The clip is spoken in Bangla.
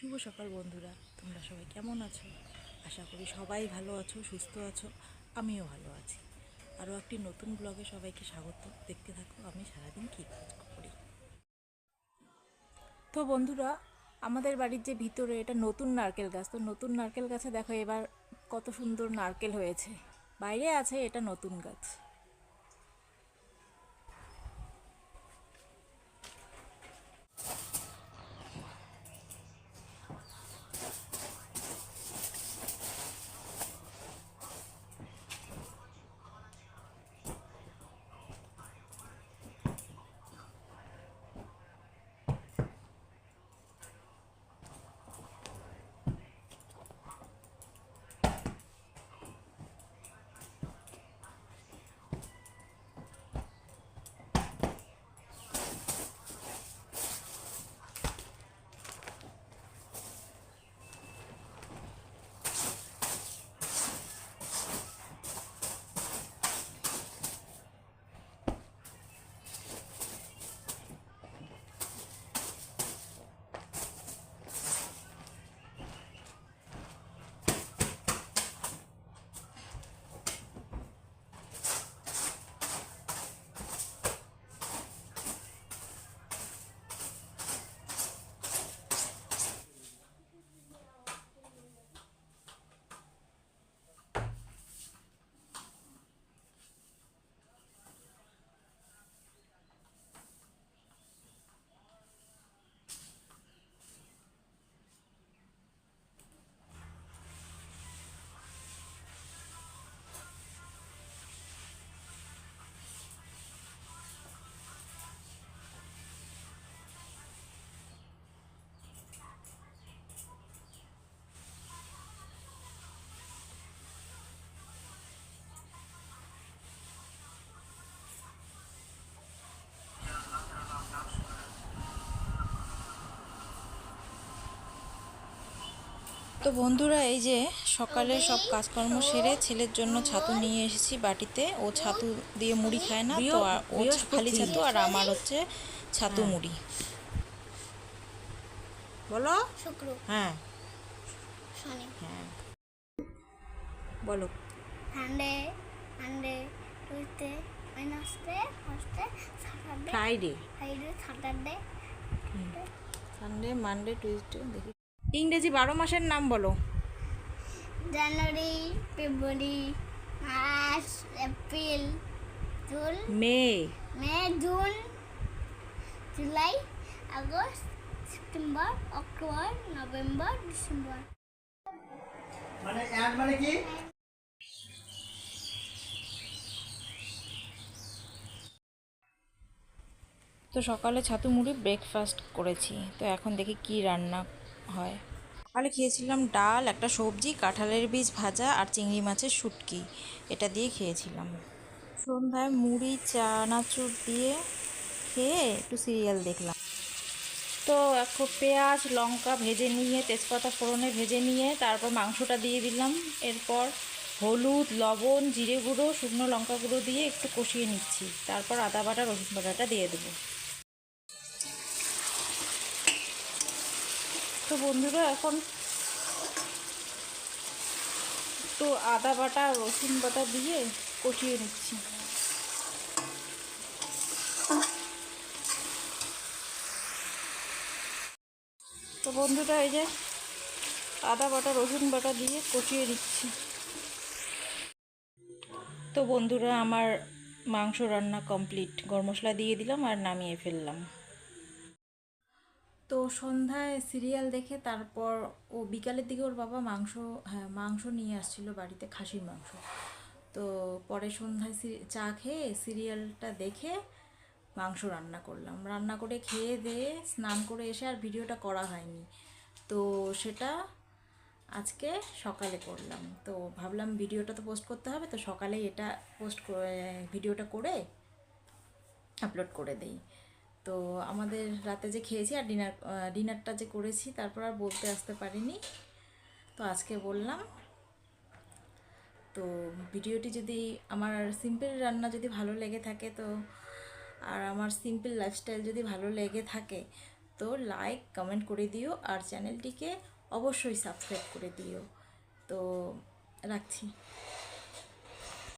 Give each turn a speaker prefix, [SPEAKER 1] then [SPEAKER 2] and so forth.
[SPEAKER 1] শুভ সকাল বন্ধুরা, তোমরা সবাই কেমন আছো? আশা করি সবাই ভালো আছো, সুস্থ আছো। আমিও ভালো আছি। আরও একটি নতুন ব্লগে সবাইকে স্বাগত। দেখতে থাকো আমি সারাদিন কী কাজ করি। তো বন্ধুরা, আমাদের বাড়ির যে ভিতরে এটা নতুন নারকেল গাছ, তো নতুন নারকেল গাছে দেখো এবার কত সুন্দর নারকেল হয়েছে। বাইরে আছে, এটা নতুন গাছ। তো বন্ধুরা, এই যে সকালে সব কাজকর্ম সেরে ছেলের জন্য ছাতু নিয়ে এসেছি বাটিতে। ও ছাতু দিয়ে মুড়ি খায় না, তো ও খালি ছাতু আর আমার হচ্ছে ছাতু মুড়ি। বলো
[SPEAKER 2] শুক্র,
[SPEAKER 1] হ্যাঁ
[SPEAKER 2] শনি,
[SPEAKER 1] হ্যাঁ বলো।
[SPEAKER 2] Sunday, Monday, Tuesday, Wednesday, Thursday, Saturday,
[SPEAKER 1] Friday,
[SPEAKER 2] Saturday,
[SPEAKER 1] Sunday, Monday, Tuesday. দেখি ইংরেজি 12 মাসের নাম বলো।
[SPEAKER 2] January, February, March, April, June,
[SPEAKER 1] May,
[SPEAKER 2] June, July, August, September, October, November, December.
[SPEAKER 3] মানে কি?
[SPEAKER 1] তো সকালে ছাতু মুড়ি ব্রেকফাস্ট করেছি। তো এখন দেখি কি রান্না হয়। সকালে খেয়েছিলাম ডাল, একটা সবজি, কাঁঠালের বীজ ভাজা আর চিংড়ি মাছের শুটকি, এটা দিয়ে খেয়েছিলাম। সন্ধ্যায় মুড়ি চানাচুর দিয়ে খেয়ে একটু সিরিয়াল দেখলাম। তো এখন পেঁয়াজ লঙ্কা ভেজে নিয়ে, তেজপাতা ফোড়নে ভেজে নিয়ে তারপর মাংসটা দিয়ে দিলাম। এরপর হলুদ, লবণ, জিরে গুঁড়ো, শুকনো লঙ্কা গুঁড়ো দিয়ে একটু কষিয়ে নিচ্ছি। তারপর আদা বাটা, রসুন বাটাটা দিয়ে দেবো। তো বন্ধুরা, এখন একটু আদা বাটা রসুন বাটা দিয়ে কষিয়ে নিচ্ছি। তো বন্ধুরা, এই যে আদা বাটা রসুন বাটা দিয়ে কষিয়ে নিচ্ছি। তো বন্ধুরা, আমার মাংস রান্না কমপ্লিট। গরম মশলা দিয়ে দিলাম আর নামিয়ে ফেললাম। তো সন্ধ্যায় সিরিয়াল দেখে তারপর বিকালের দিকে ওর বাবা মাংস নিয়ে আসছিল বাড়িতে, খাসির মাংস। তো পরে সন্ধ্যায় চা খেয়ে সিরিয়ালটা দেখে মাংস রান্না করলাম। রান্না করে খেয়ে দিয়ে স্নান করে এসে আর ভিডিওটা করা হয়নি। তো সেটা আজকে সকালে করলাম। তো ভাবলাম ভিডিওটা তো পোস্ট করতে হবে, তো সকালেই এটা ভিডিওটা করে আপলোড করে দেই। তো আমাদের রাতে যে খেয়েছি আর ডিনারটা যে করেছি, তারপর আর বলতে আসতে পারিনি, তো আজকে বললাম। তো ভিডিওটি যদি আমার সিম্পল রান্না যদি ভালো লেগে থাকে, তো আর আমার সিম্পল লাইফস্টাইল যদি ভালো লেগে থাকে, তো লাইক কমেন্ট করে দিও আর চ্যানেলটিকে অবশ্যই সাবস্ক্রাইব করে দিও। তো রাখছি।